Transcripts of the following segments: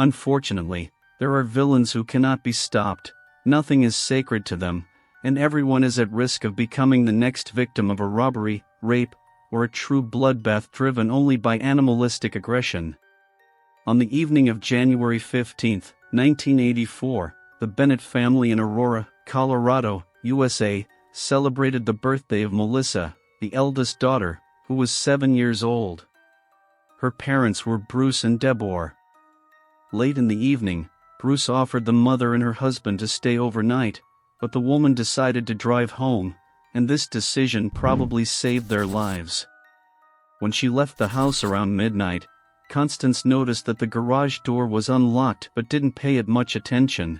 Unfortunately, there are villains who cannot be stopped, nothing is sacred to them, and everyone is at risk of becoming the next victim of a robbery, rape, or a true bloodbath driven only by animalistic aggression. On the evening of January 15, 1984, the Bennett family in Aurora, Colorado, USA, celebrated the birthday of Melissa, the eldest daughter, who was 7 years old. Her parents were Bruce and Deborah. Late in the evening, Bruce offered the mother and her husband to stay overnight, but the woman decided to drive home, and this decision probably saved their lives. When she left the house around midnight, Constance noticed that the garage door was unlocked but didn't pay it much attention.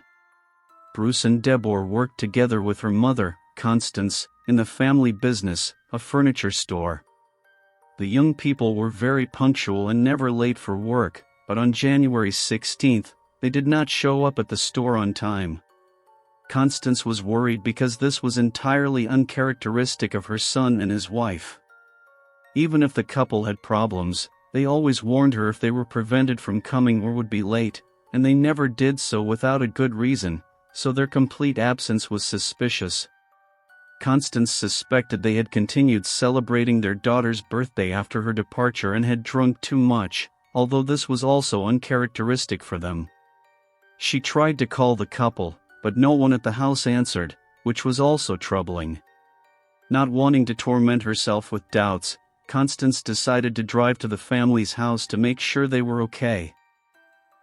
Bruce and Deborah worked together with her mother, Constance, in the family business, a furniture store. The young people were very punctual and never late for work, but on January 16, they did not show up at the store on time. Constance was worried because this was entirely uncharacteristic of her son and his wife. Even if the couple had problems, they always warned her if they were prevented from coming or would be late, and they never did so without a good reason, so their complete absence was suspicious. Constance suspected they had continued celebrating their daughter's birthday after her departure and had drunk too much, although this was also uncharacteristic for them. She tried to call the couple, but no one at the house answered, which was also troubling. Not wanting to torment herself with doubts, Constance decided to drive to the family's house to make sure they were okay.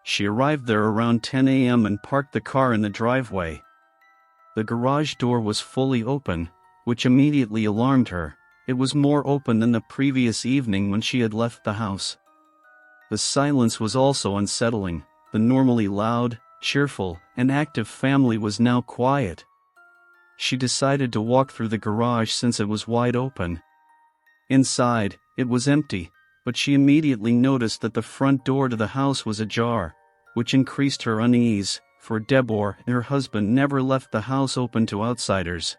She arrived there around 10 a.m. and parked the car in the driveway. The garage door was fully open, which immediately alarmed her. It was more open than the previous evening when she had left the house. The silence was also unsettling. The normally loud, cheerful, and active family was now quiet. She decided to walk through the garage since it was wide open. Inside, it was empty, but she immediately noticed that the front door to the house was ajar, which increased her unease, for Deborah and her husband never left the house open to outsiders.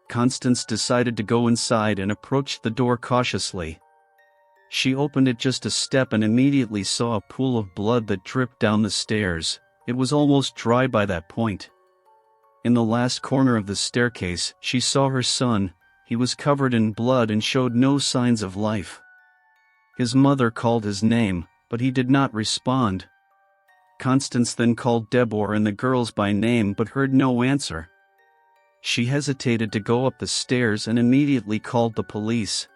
Constance decided to go inside and approached the door cautiously. She opened it just a step and immediately saw a pool of blood that dripped down the stairs. It was almost dry by that point. In the last corner of the staircase, she saw her son. He was covered in blood and showed no signs of life. His mother called his name, but he did not respond. Constance then called Deborah and the girls by name but heard no answer. She hesitated to go up the stairs and immediately called the police.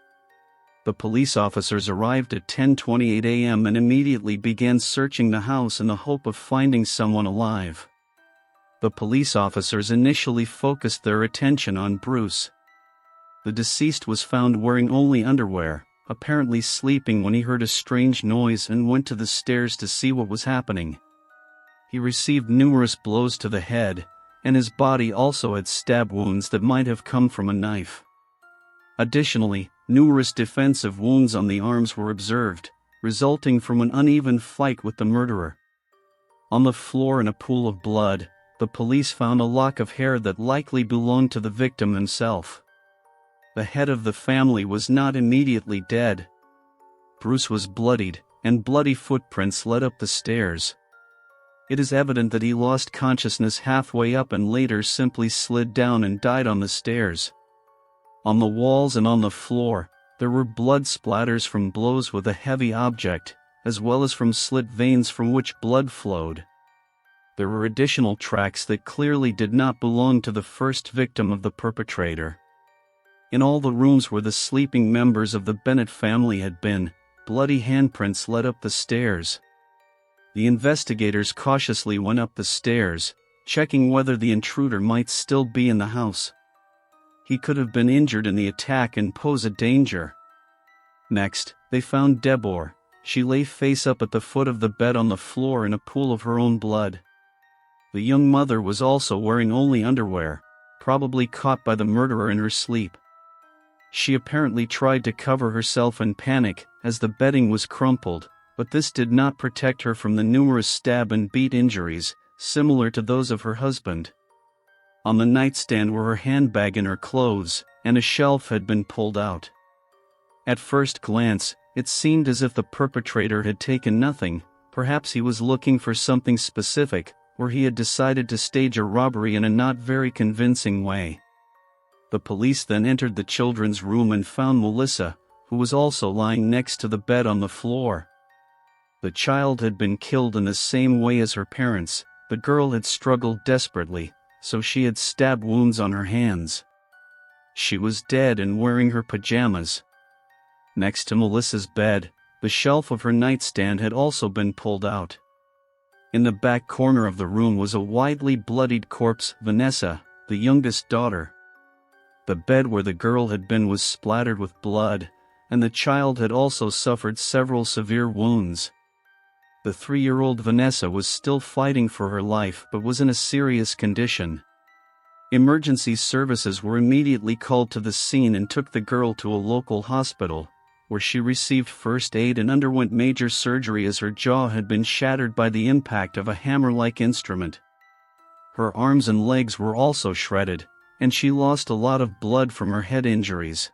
The police officers arrived at 10:28 a.m. and immediately began searching the house in the hope of finding someone alive. The police officers initially focused their attention on Bruce. The deceased was found wearing only underwear, apparently sleeping when he heard a strange noise and went to the stairs to see what was happening. He received numerous blows to the head, and his body also had stab wounds that might have come from a knife. Additionally, numerous defensive wounds on the arms were observed, resulting from an uneven fight with the murderer. On the floor in a pool of blood, the police found a lock of hair that likely belonged to the victim himself. The head of the family was not immediately dead. Bruce was bloodied, and bloody footprints led up the stairs. It is evident that he lost consciousness halfway up and later simply slid down and died on the stairs. On the walls and on the floor, there were blood splatters from blows with a heavy object, as well as from slit veins from which blood flowed. There were additional tracks that clearly did not belong to the first victim of the perpetrator. In all the rooms where the sleeping members of the Bennett family had been, bloody handprints led up the stairs. The investigators cautiously went up the stairs, checking whether the intruder might still be in the house. He could have been injured in the attack and pose a danger. Next, they found Deborah. She lay face up at the foot of the bed on the floor in a pool of her own blood. The young mother was also wearing only underwear, probably caught by the murderer in her sleep. She apparently tried to cover herself in panic as the bedding was crumpled, but this did not protect her from the numerous stab and beat injuries, similar to those of her husband. On the nightstand were her handbag and her clothes, and a shelf had been pulled out. At first glance, it seemed as if the perpetrator had taken nothing, Perhaps he was looking for something specific, or he had decided to stage a robbery in a not very convincing way. The police then entered the children's room and found Melissa, who was also lying next to the bed on the floor. The child had been killed in the same way as her parents. The girl had struggled desperately, so she had stab wounds on her hands. She was dead and wearing her pajamas. Next to Melissa's bed, the shelf of her nightstand had also been pulled out. In the back corner of the room was a widely bloodied corpse, Vanessa, the youngest daughter. The bed where the girl had been was splattered with blood, and the child had also suffered several severe wounds. The 3-year-old Vanessa was still fighting for her life but was in a serious condition. Emergency services were immediately called to the scene and took the girl to a local hospital, where she received first aid and underwent major surgery as her jaw had been shattered by the impact of a hammer-like instrument. Her arms and legs were also shredded, and she lost a lot of blood from her head injuries.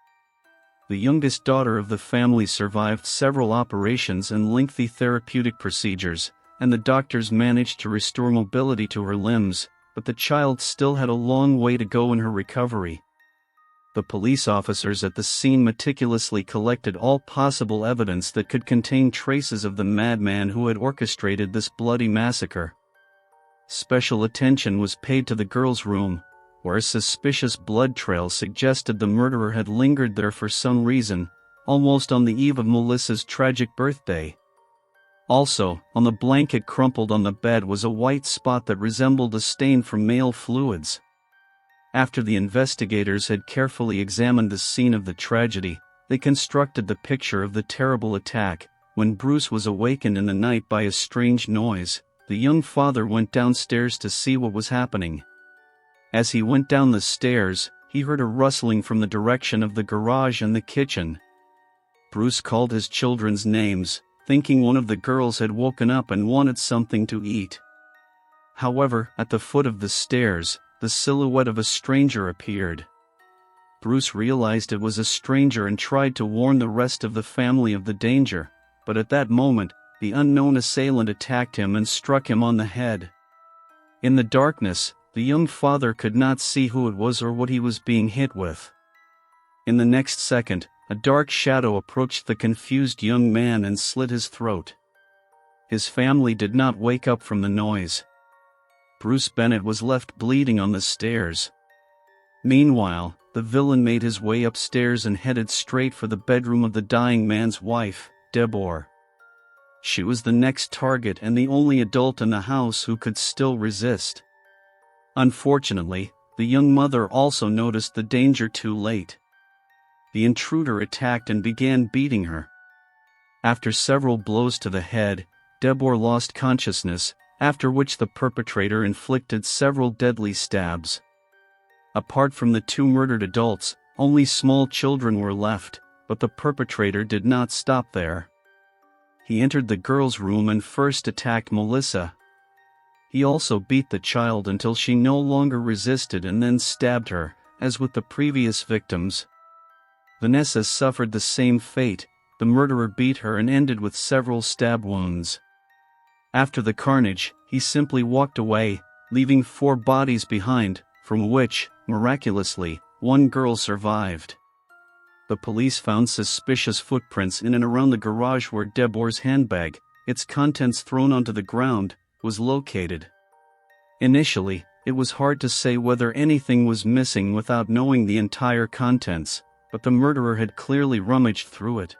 The youngest daughter of the family survived several operations and lengthy therapeutic procedures, and the doctors managed to restore mobility to her limbs, but the child still had a long way to go in her recovery. The police officers at the scene meticulously collected all possible evidence that could contain traces of the madman who had orchestrated this bloody massacre. Special attention was paid to the girl's room, where a suspicious blood trail suggested the murderer had lingered there for some reason, almost on the eve of Melissa's tragic birthday. Also, on the blanket crumpled on the bed was a white spot that resembled a stain from male fluids. After the investigators had carefully examined the scene of the tragedy, they constructed the picture of the terrible attack. When Bruce was awakened in the night by a strange noise, the young father went downstairs to see what was happening. As he went down the stairs, he heard a rustling from the direction of the garage and the kitchen. Bruce called his children's names, thinking one of the girls had woken up and wanted something to eat. However, at the foot of the stairs, the silhouette of a stranger appeared. Bruce realized it was a stranger and tried to warn the rest of the family of the danger, but at that moment, the unknown assailant attacked him and struck him on the head. In the darkness, the young father could not see who it was or what he was being hit with. In the next second, a dark shadow approached the confused young man and slit his throat. His family did not wake up from the noise. Bruce Bennett was left bleeding on the stairs. Meanwhile, the villain made his way upstairs and headed straight for the bedroom of the dying man's wife, Deborah. She was the next target and the only adult in the house who could still resist. Unfortunately, the young mother also noticed the danger too late. The intruder attacked and began beating her. After several blows to the head, Deborah lost consciousness, after which the perpetrator inflicted several deadly stabs. Apart from the 2 murdered adults, only small children were left, but the perpetrator did not stop there. He entered the girl's room and first attacked Melissa. He also beat the child until she no longer resisted and then stabbed her, as with the previous victims. Vanessa suffered the same fate. The murderer beat her and ended with several stab wounds. After the carnage, he simply walked away, leaving 4 bodies behind, from which, miraculously, 1 girl survived. The police found suspicious footprints in and around the garage where Deborah's handbag, its contents thrown onto the ground, was located. Initially, it was hard to say whether anything was missing without knowing the entire contents, but the murderer had clearly rummaged through it.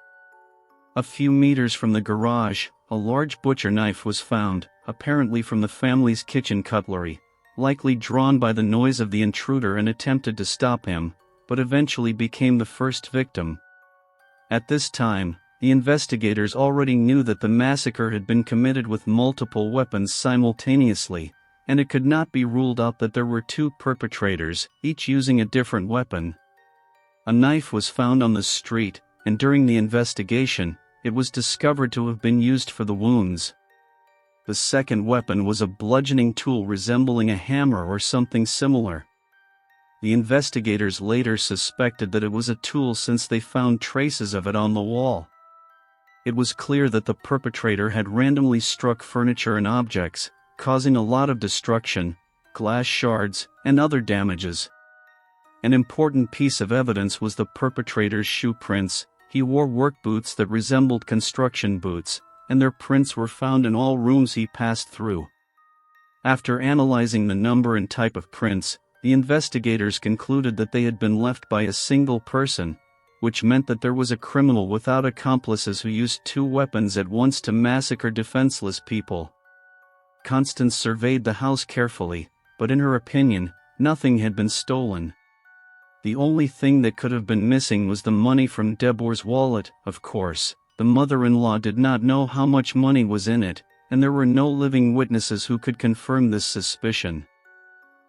A few meters from the garage, a large butcher knife was found, apparently from the family's kitchen cutlery, likely drawn by the noise of the intruder and attempted to stop him, but eventually became the first victim. At this time, the investigators already knew that the massacre had been committed with multiple weapons simultaneously, and it could not be ruled out that there were 2 perpetrators, each using a different weapon. A knife was found on the street, and during the investigation, it was discovered to have been used for the wounds. The second weapon was a bludgeoning tool resembling a hammer or something similar. The investigators later suspected that it was a tool since they found traces of it on the wall. It was clear that the perpetrator had randomly struck furniture and objects, causing a lot of destruction, glass shards, and other damages. An important piece of evidence was the perpetrator's shoe prints. He wore work boots that resembled construction boots, and their prints were found in all rooms he passed through. After analyzing the number and type of prints, the investigators concluded that they had been left by a single person, which meant that there was a criminal without accomplices who used two weapons at once to massacre defenseless people. Constance surveyed the house carefully, but in her opinion, nothing had been stolen. The only thing that could have been missing was the money from Deborah's wallet. Of course, the mother-in-law did not know how much money was in it, and there were no living witnesses who could confirm this suspicion.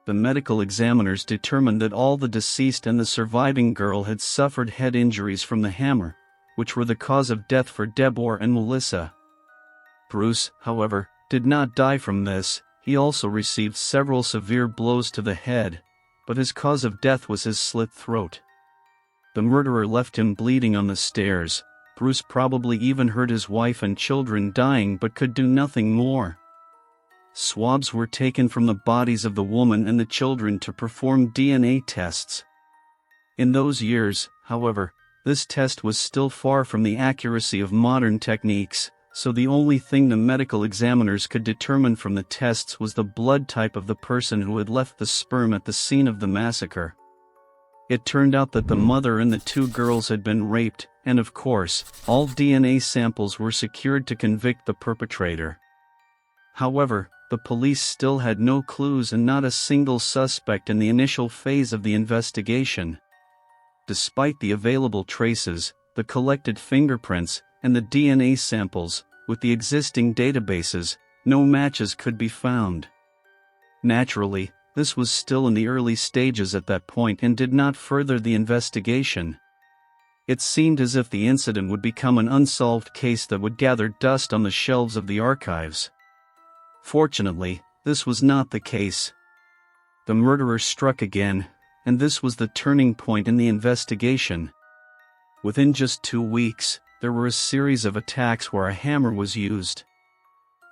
The medical examiners determined that all the deceased and the surviving girl had suffered head injuries from the hammer, which were the cause of death for Deborah and Melissa. Bruce, however, did not die from this. He also received several severe blows to the head, but his cause of death was his slit throat. The murderer left him bleeding on the stairs. Bruce probably even heard his wife and children dying but could do nothing more. Swabs were taken from the bodies of the woman and the children to perform DNA tests. In those years, however, this test was still far from the accuracy of modern techniques, so the only thing the medical examiners could determine from the tests was the blood type of the person who had left the sperm at the scene of the massacre. It turned out that the mother and the two girls had been raped, and of course, all DNA samples were secured to convict the perpetrator. However, the police still had no clues and not a single suspect in the initial phase of the investigation. Despite the available traces, the collected fingerprints, and the DNA samples, with the existing databases, no matches could be found. Naturally, this was still in the early stages at that point and did not further the investigation. It seemed as if the incident would become an unsolved case that would gather dust on the shelves of the archives. Fortunately, this was not the case. The murderer struck again, and this was the turning point in the investigation. Within just 2 weeks, there were a series of attacks where a hammer was used.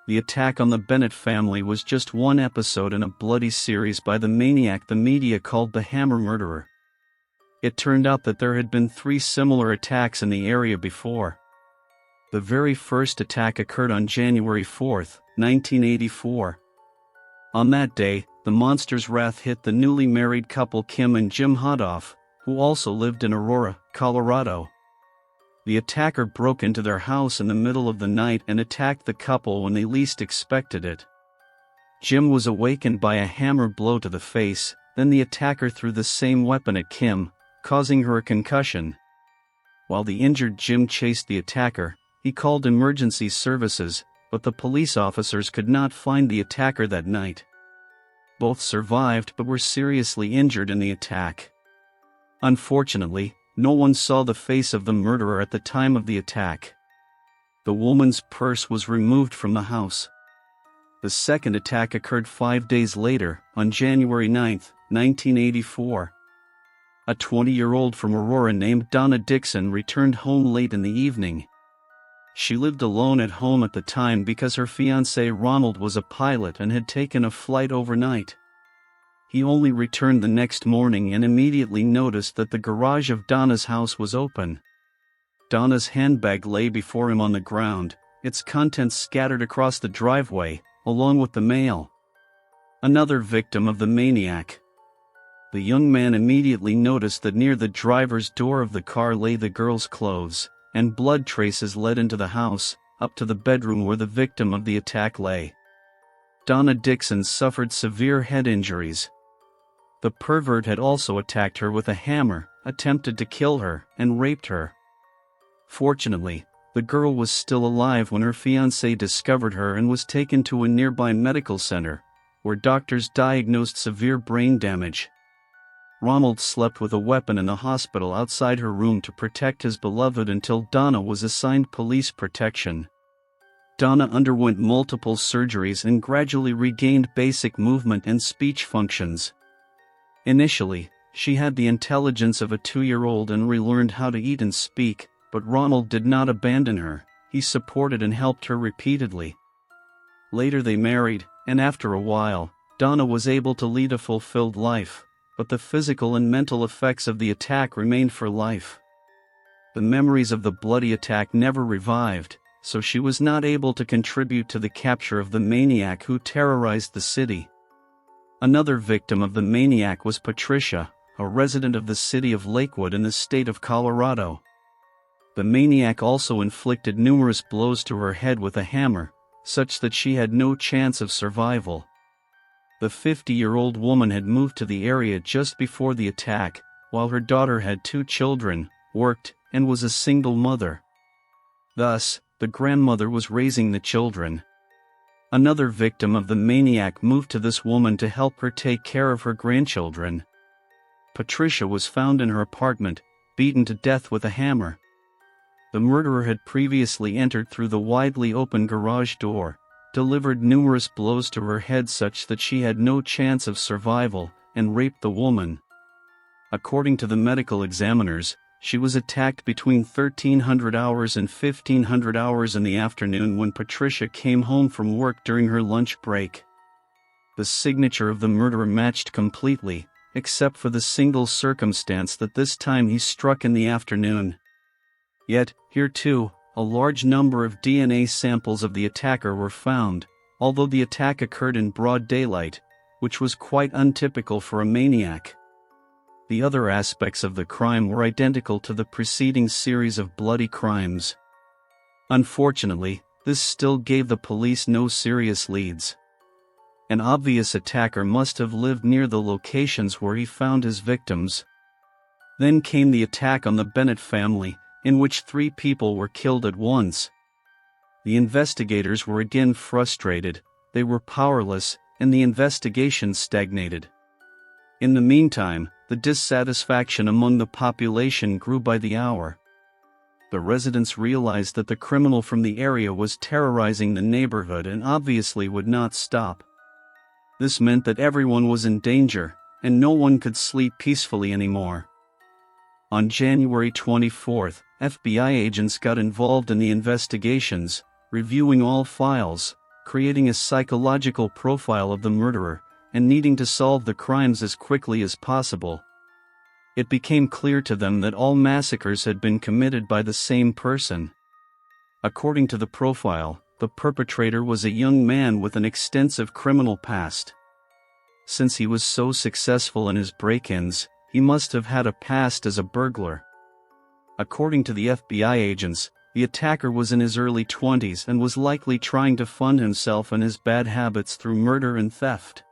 The attack on the Bennett family was just one episode in a bloody series by the maniac the media called the Hammer Murderer. It turned out that there had been 3 similar attacks in the area before. The very first attack occurred on January 4, 1984. On that day, the monster's wrath hit the newly married couple Kim and Jim Hodoff, who also lived in Aurora, Colorado. The attacker broke into their house in the middle of the night and attacked the couple when they least expected it. Jim was awakened by a hammer blow to the face, then the attacker threw the same weapon at Kim, causing her a concussion. While the injured Jim chased the attacker, he called emergency services, but the police officers could not find the attacker that night. Both survived but were seriously injured in the attack. Unfortunately, no one saw the face of the murderer at the time of the attack. The woman's purse was removed from the house. The second attack occurred 5 days later, on January 9, 1984. A 20-year-old from Aurora named Donna Dixon returned home late in the evening. She lived alone at home at the time because her fiancé Ronald was a pilot and had taken a flight overnight. He only returned the next morning and immediately noticed that the garage of Donna's house was open. Donna's handbag lay before him on the ground, its contents scattered across the driveway, along with the mail. Another victim of the maniac. The young man immediately noticed that near the driver's door of the car lay the girl's clothes, and blood traces led into the house, up to the bedroom where the victim of the attack lay. Donna Dixon suffered severe head injuries. The pervert had also attacked her with a hammer, attempted to kill her, and raped her. Fortunately, the girl was still alive when her fiancé discovered her and was taken to a nearby medical center, where doctors diagnosed severe brain damage. Ronald slept with a weapon in the hospital outside her room to protect his beloved until Donna was assigned police protection. Donna underwent multiple surgeries and gradually regained basic movement and speech functions. Initially, she had the intelligence of a 2-year-old and relearned how to eat and speak, but Ronald did not abandon her. he supported and helped her repeatedly. Later they married, and after a while, Donna was able to lead a fulfilled life, but the physical and mental effects of the attack remained for life. The memories of the bloody attack never revived, so she was not able to contribute to the capture of the maniac who terrorized the city. Another victim of the maniac was Patricia, a resident of the city of Lakewood in the state of Colorado. The maniac also inflicted numerous blows to her head with a hammer, such that she had no chance of survival. The 50-year-old woman had moved to the area just before the attack, while her daughter had 2 children, worked, and was a single mother. Thus, the grandmother was raising the children. Another victim of the maniac moved to this woman to help her take care of her grandchildren. Patricia was found in her apartment, beaten to death with a hammer. The murderer had previously entered through the widely open garage door, delivered numerous blows to her head such that she had no chance of survival, and raped the woman. According to the medical examiners, she was attacked between 1300 hours and 1500 hours in the afternoon when Patricia came home from work during her lunch break. The signature of the murderer matched completely, except for the single circumstance that this time he struck in the afternoon. Yet, here too, a large number of DNA samples of the attacker were found, although the attack occurred in broad daylight, which was quite untypical for a maniac. The other aspects of the crime were identical to the preceding series of bloody crimes. Unfortunately, this still gave the police no serious leads. An obvious attacker must have lived near the locations where he found his victims. Then came the attack on the Bennett family, in which 3 people were killed at once. The investigators were again frustrated, they were powerless, and the investigation stagnated. In the meantime, the dissatisfaction among the population grew by the hour. The residents realized that the criminal from the area was terrorizing the neighborhood and obviously would not stop. This meant that everyone was in danger, and no one could sleep peacefully anymore. On January 24th, FBI agents got involved in the investigations, reviewing all files, creating a psychological profile of the murderer, and needing to solve the crimes as quickly as possible. It became clear to them that all massacres had been committed by the same person. According to the profile, the perpetrator was a young man with an extensive criminal past. Since he was so successful in his break-ins, he must have had a past as a burglar. According to the FBI agents, the attacker was in his early 20s and was likely trying to fund himself and his bad habits through murder and theft.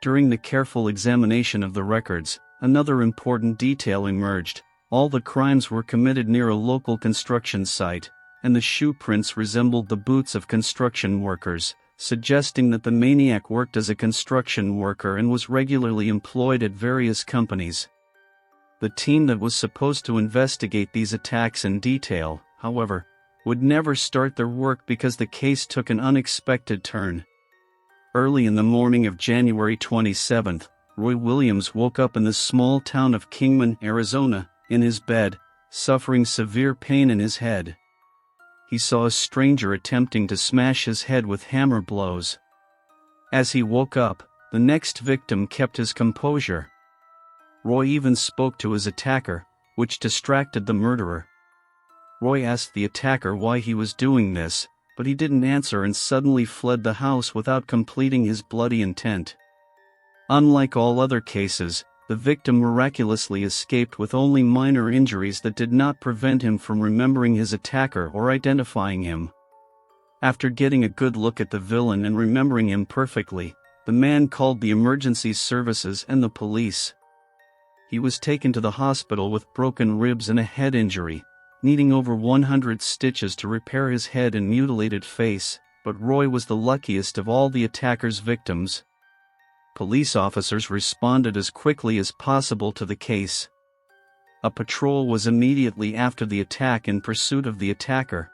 During the careful examination of the records, another important detail emerged: all the crimes were committed near a local construction site, and the shoe prints resembled the boots of construction workers, suggesting that the maniac worked as a construction worker and was regularly employed at various companies. The team that was supposed to investigate these attacks in detail, however, would never start their work because the case took an unexpected turn. Early in the morning of January 27th, Roy Williams woke up in the small town of Kingman, Arizona, in his bed, suffering severe pain in his head. He saw a stranger attempting to smash his head with hammer blows. As he woke up, the next victim kept his composure. Roy even spoke to his attacker, which distracted the murderer. Roy asked the attacker why he was doing this, but he didn't answer and suddenly fled the house without completing his bloody intent. Unlike all other cases, the victim miraculously escaped with only minor injuries that did not prevent him from remembering his attacker or identifying him. After getting a good look at the villain and remembering him perfectly, the man called the emergency services and the police. He was taken to the hospital with broken ribs and a head injury, needing over 100 stitches to repair his head and mutilated face, but Roy was the luckiest of all the attacker's victims. Police officers responded as quickly as possible to the case. A patrol was immediately after the attack in pursuit of the attacker.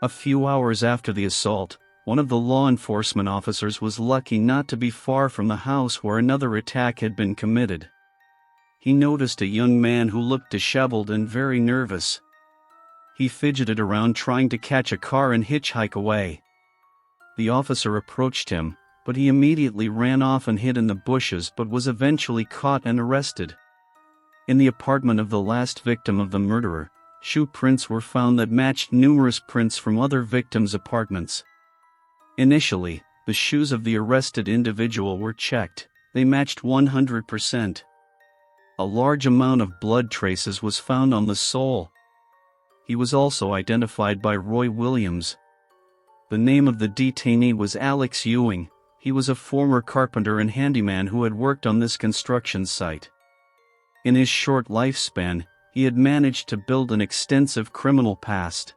A few hours after the assault, one of the law enforcement officers was lucky not to be far from the house where another attack had been committed. He noticed a young man who looked disheveled and very nervous. He fidgeted around trying to catch a car and hitchhike away. The officer approached him, but he immediately ran off and hid in the bushes but was eventually caught and arrested. In the apartment of the last victim of the murderer, shoe prints were found that matched numerous prints from other victims' apartments. Initially, the shoes of the arrested individual were checked. They matched 100%. A large amount of blood traces was found on the sole. He was also identified by Roy Williams. The name of the detainee was Alex Ewing. He was a former carpenter and handyman who had worked on this construction site. In his short lifespan, he had managed to build an extensive criminal past.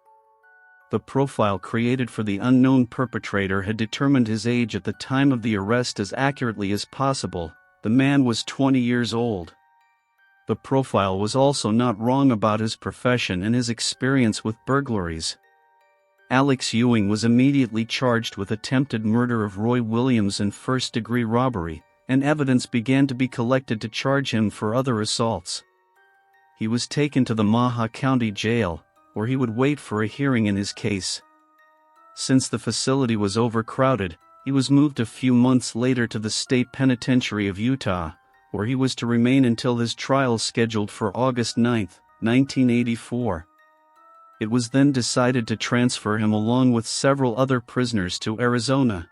The profile created for the unknown perpetrator had determined his age at the time of the arrest as accurately as possible. The man was 20 years old. The profile was also not wrong about his profession and his experience with burglaries. Alex Ewing was immediately charged with attempted murder of Roy Williams and first-degree robbery, and evidence began to be collected to charge him for other assaults. He was taken to the Maha County Jail, where he would wait for a hearing in his case. Since the facility was overcrowded, he was moved a few months later to the State Penitentiary of Utah, where he was to remain until his trial scheduled for August 9, 1984. It was then decided to transfer him along with several other prisoners to Arizona.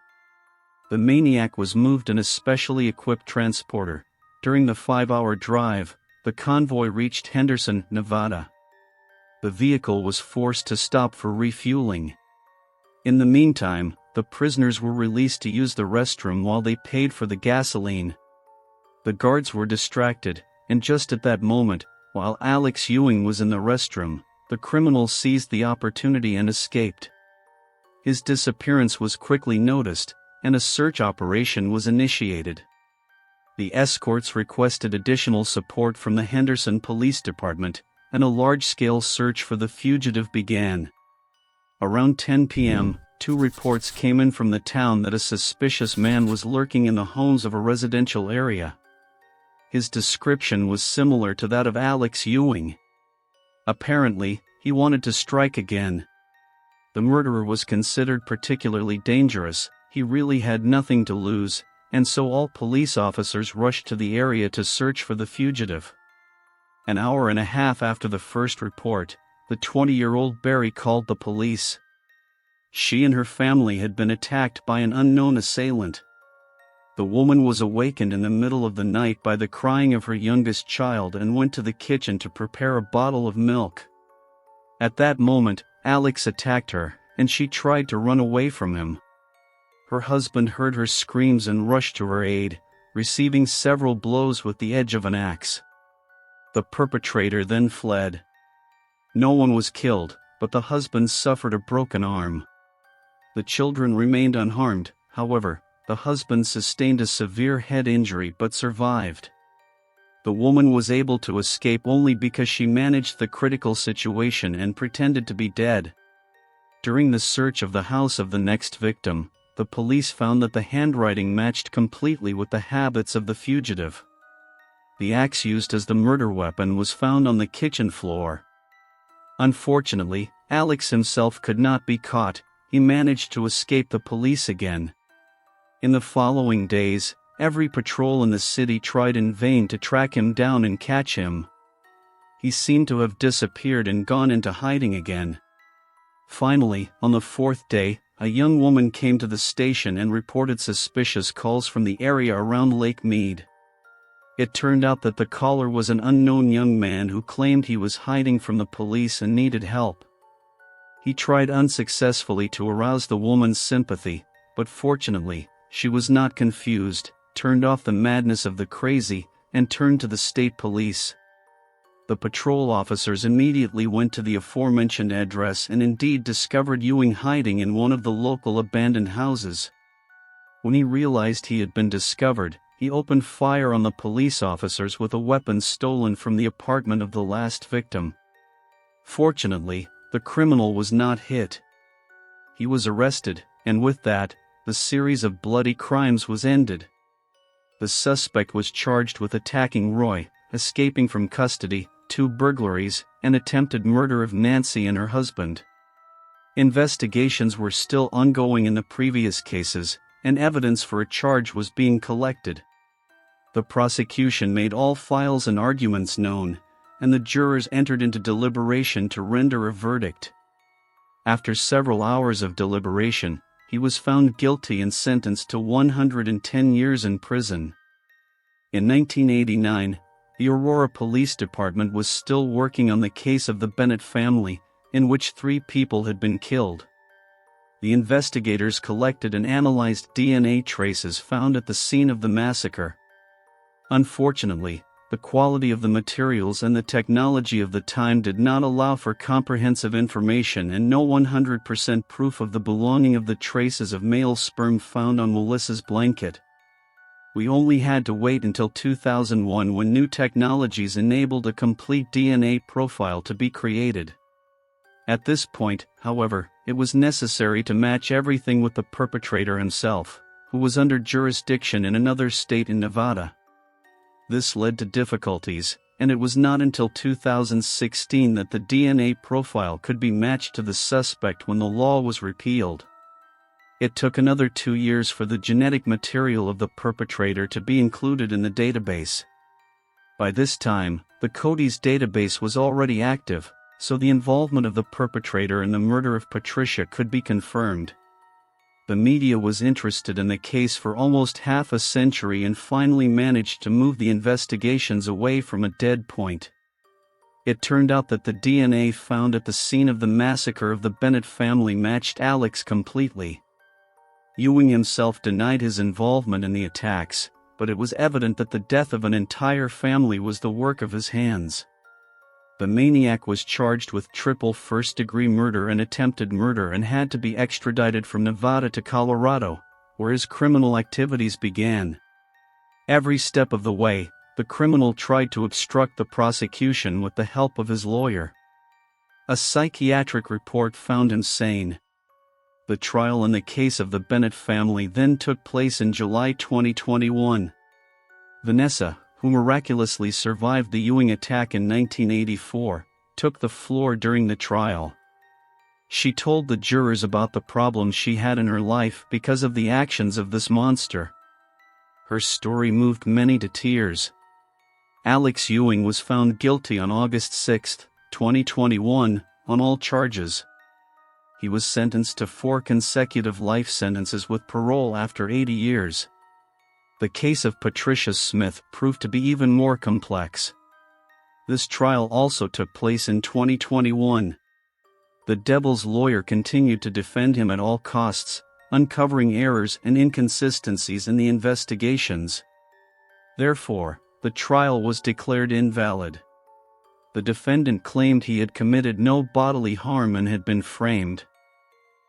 The maniac was moved in a specially equipped transporter. During the 5-hour drive, the convoy reached Henderson, Nevada. The vehicle was forced to stop for refueling. In the meantime, the prisoners were released to use the restroom while they paid for the gasoline. The guards were distracted, and just at that moment, while Alex Ewing was in the restroom, the criminal seized the opportunity and escaped. His disappearance was quickly noticed, and a search operation was initiated. The escorts requested additional support from the Henderson Police Department, and a large-scale search for the fugitive began. Around 10 p.m., 2 reports came in from the town that a suspicious man was lurking in the homes of a residential area. His description was similar to that of Alex Ewing. Apparently, he wanted to strike again. The murderer was considered particularly dangerous. He really had nothing to lose, and so all police officers rushed to the area to search for the fugitive. An hour and a half after the first report, the 20-year-old Barry called the police. She and her family had been attacked by an unknown assailant. The woman was awakened in the middle of the night by the crying of her youngest child and went to the kitchen to prepare a bottle of milk. At that moment, Alex attacked her, and she tried to run away from him. Her husband heard her screams and rushed to her aid, receiving several blows with the edge of an axe. The perpetrator then fled. No one was killed, but the husband suffered a broken arm. The children remained unharmed. However, the husband sustained a severe head injury but survived. The woman was able to escape only because she managed the critical situation and pretended to be dead. During the search of the house of the next victim, the police found that the handwriting matched completely with the habits of the fugitive. The axe used as the murder weapon was found on the kitchen floor. Unfortunately, Alex himself could not be caught. He managed to escape the police again. In the following days, every patrol in the city tried in vain to track him down and catch him. He seemed to have disappeared and gone into hiding again. Finally, on the 4th day, a young woman came to the station and reported suspicious calls from the area around Lake Mead. It turned out that the caller was an unknown young man who claimed he was hiding from the police and needed help. He tried unsuccessfully to arouse the woman's sympathy, but fortunately, she was not confused, turned off the madness of the crazy, and turned to the state police. The patrol officers immediately went to the aforementioned address and indeed discovered Ewing hiding in one of the local abandoned houses. When he realized he had been discovered, he opened fire on the police officers with a weapon stolen from the apartment of the last victim. Fortunately, the criminal was not hit. He was arrested, and with that, the series of bloody crimes was ended. The suspect was charged with attacking Roy, escaping from custody, 2 burglaries, and attempted murder of Nancy and her husband. Investigations were still ongoing in the previous cases, and evidence for a charge was being collected. The prosecution made all files and arguments known, and the jurors entered into deliberation to render a verdict. After several hours of deliberation, he was found guilty and sentenced to 110 years in prison. In 1989, the Aurora Police Department was still working on the case of the Bennett family, in which 3 people had been killed. The investigators collected and analyzed DNA traces found at the scene of the massacre. Unfortunately, the quality of the materials and the technology of the time did not allow for comprehensive information and no 100% proof of the belonging of the traces of male sperm found on Melissa's blanket. We only had to wait until 2001 when new technologies enabled a complete DNA profile to be created. At this point, however, it was necessary to match everything with the perpetrator himself, who was under jurisdiction in another state in Nevada. This led to difficulties, and it was not until 2016 that the DNA profile could be matched to the suspect when the law was repealed. It took another 2 years for the genetic material of the perpetrator to be included in the database. By this time, the CODIS database was already active, so the involvement of the perpetrator in the murder of Patricia could be confirmed. The media was interested in the case for almost half a century and finally managed to move the investigations away from a dead point. It turned out that the DNA found at the scene of the massacre of the Bennett family matched Alex completely. Ewing himself denied his involvement in the attacks, but it was evident that the death of an entire family was the work of his hands. The maniac was charged with triple first-degree murder and attempted murder and had to be extradited from Nevada to Colorado, where his criminal activities began. Every step of the way, the criminal tried to obstruct the prosecution with the help of his lawyer. A psychiatric report found him sane. The trial in the case of the Bennett family then took place in July 2021. Vanessa, who miraculously survived the Ewing attack in 1984, took the floor during the trial. She told the jurors about the problems she had in her life because of the actions of this monster. Her story moved many to tears. Alex Ewing was found guilty on August 6, 2021, on all charges. He was sentenced to 4 consecutive life sentences with parole after 80 years. The case of Patricia Smith proved to be even more complex. This trial also took place in 2021. The devil's lawyer continued to defend him at all costs, uncovering errors and inconsistencies in the investigations. Therefore, the trial was declared invalid. The defendant claimed he had committed no bodily harm and had been framed.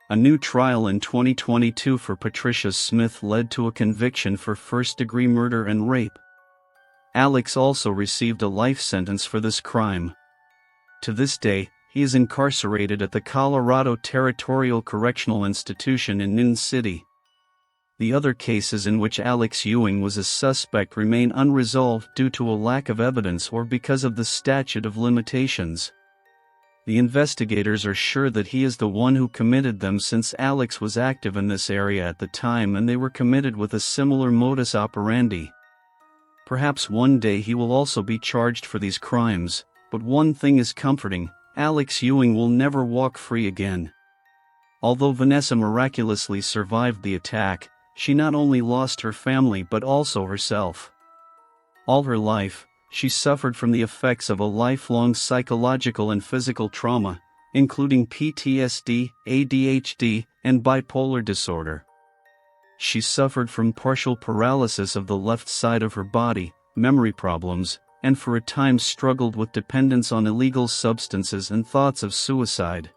A new trial in 2022 for Patricia Smith led to a conviction for first-degree murder and rape. Alex also received a life sentence for this crime. To this day, he is incarcerated at the Colorado Territorial Correctional Institution in Nin City. The other cases in which Alex Ewing was a suspect remain unresolved due to a lack of evidence or because of the statute of limitations. The investigators are sure that he is the one who committed them since Alex was active in this area at the time and they were committed with a similar modus operandi. Perhaps one day he will also be charged for these crimes, but one thing is comforting: Alex Ewing will never walk free again. Although Vanessa miraculously survived the attack, she not only lost her family but also herself. All her life, she suffered from the effects of a lifelong psychological and physical trauma, including PTSD, ADHD, and bipolar disorder. She suffered from partial paralysis of the left side of her body, memory problems, and for a time struggled with dependence on illegal substances and thoughts of suicide.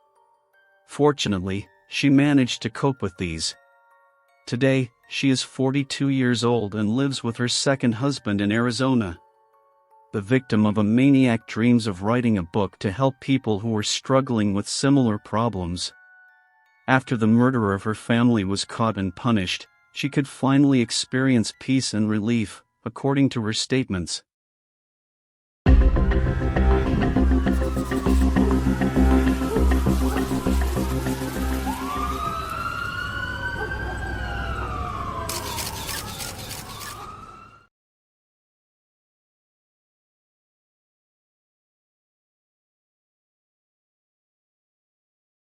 Fortunately, she managed to cope with these. Today, she is 42 years old and lives with her second husband in Arizona. The victim of a maniac dreams of writing a book to help people who are struggling with similar problems. After the murderer of her family was caught and punished, she could finally experience peace and relief, according to her statements.